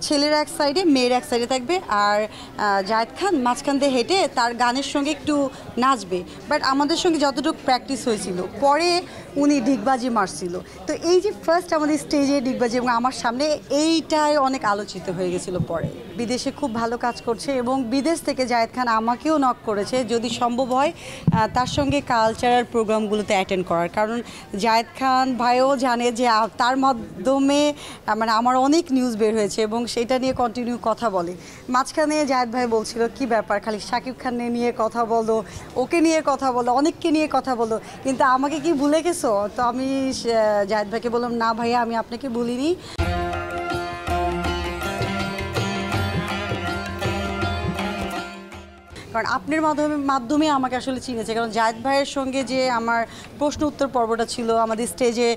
ছেলেরা এক সাইডে মেয়েরা এক সাইডে থাকবে আর জায়েদ খান মাঝখান দিয়ে হেঁটে তার গানের সঙ্গে একটু নাচবে। বাট আমাদের সঙ্গে যতটুকু প্র্যাকটিস হয়েছিল পরে উনি ডিগবাজি মারছিল। তো এই যে ফার্স্ট আমাদের স্টেজে ডিগবাজি এবং আমার সামনে এইটাই অনেক আলোচিত হয়ে গেছিলো। পরে বিদেশে খুব ভালো কাজ করছে এবং বিদেশ থেকে জায়েদ খান আমাকেও নক করেছে যদি সম্ভব হয় তার সঙ্গে কালচারাল প্রোগ্রামগুলোতে অ্যাটেন্ড করার। কারণ জায়েদ খান ভাইও জানে যে তার মাধ্যমে মানে আমার অনেক নিউজ বের হয়েছে এবং সেটা নিয়ে কন্টিনিউ কথা বলে। মাঝখানে জায়েদ ভাই বলছিল কি ব্যাপার খালি শাকিব খান নিয়ে কথা বলো, ওকে নিয়ে কথা বলো, অনেককে নিয়ে কথা বলো, কিন্তু আমাকে কি ভুলে গেছো? তো আমি জায়েদ ভাইকে বললাম না ভাইয়া আমি আপনাকে ভুলিনি। কারণ আপনার মাধ্যমে আমাকে আসলে চিনেছে। কারণ জায়েদ ভাইয়ের সঙ্গে যে আমার প্রশ্ন উত্তর পর্বটা ছিল, আমাদের স্টেজে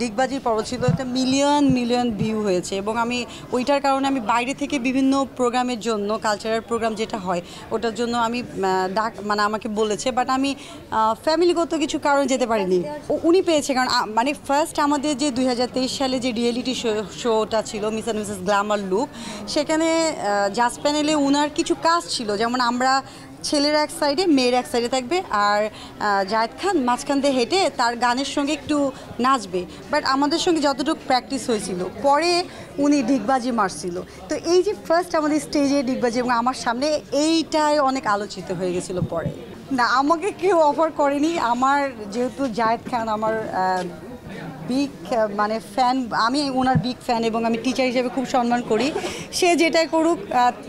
ডিগবাজির পর্ব ছিল, একটা মিলিয়ন মিলিয়ন ভিউ হয়েছে। এবং আমি ওইটার কারণে আমি বাইরে থেকে বিভিন্ন প্রোগ্রামের জন্য, কালচারাল প্রোগ্রাম যেটা হয় ওটার জন্য আমি মানে আমাকে বলেছে, বাট আমি ফ্যামিলিগত কিছু কারণে যেতে পারিনি। উনি পেয়েছে কারণ মানে ফার্স্ট আমাদের যে 2023 সালে যে রিয়েলিটি শোটা ছিল miss and Mrs Glamour look, সেখানে জাজ প্যানেলে উনার কিছু কাজ ছিল, যেমন আমরা ছেলেরা এক সাইডে মেয়েরা এক সাইডে থাকবে আর জায়েদ খান মাঝখান দিয়ে হেঁটে তার গানের সঙ্গে একটু নাচবে। বাট আমাদের সঙ্গে যতটুকু প্র্যাকটিস হয়েছিল পরে উনি ডিগবাজি মারছিল। তো এই যে ফার্স্ট আমাদের স্টেজে ডিগবাজি এবং আমার সামনে এইটাই অনেক আলোচিত হয়ে গেছিলো। পরে না, আমাকে কেউ অফার করেনি। আমার যেহেতু জায়েদ খান আমার বিগ মানে ফ্যান, আমি ওনার বিগ ফ্যান এবং আমি টিচার হিসেবে খুব সম্মান করি। সে যেটাই করুক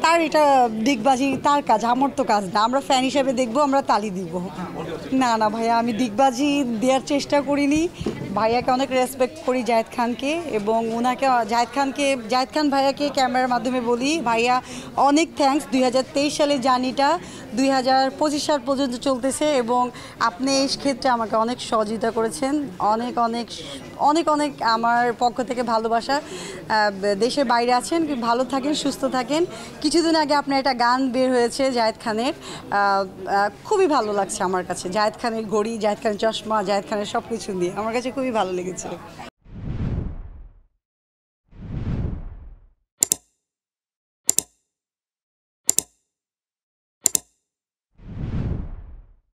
তার এটা দিগবাজি তার কাজ, আমার তো কাজ না। আমরা ফ্যান হিসেবে দেখবো, আমরা তালি দিব। না না ভাইয়া, আমি দিগবাজি দেওয়ার চেষ্টা করিনি। ভাইয়াকে অনেক রেসপেক্ট করি জায়েদ খানকে, এবং ওনাকে জায়েদ খান ভাইয়াকে ক্যামেরার মাধ্যমে বলি ভাইয়া অনেক থ্যাঙ্কস। 2023 সালের জার্নিটা 2025 সাল পর্যন্ত চলতেছে এবং আপনি এই ক্ষেত্রে আমাকে অনেক সহযোগিতা করেছেন। অনেক অনেক অনেক অনেক আমার পক্ষ থেকে ভালোবাসা। দেশের বাইরে আছেন, ভালো থাকেন, সুস্থ থাকেন। কিছুদিন আগে আপনার একটা গান বের হয়েছে জায়েদ খানের, খুবই ভালো লাগছে আমার কাছে। জায়েদ খানের ঘড়ি, জায়েদ খানের চশমা, জায়েদ খানের সব কিছু নিয়ে আমার কাছে খুবই ভালো লেগেছে।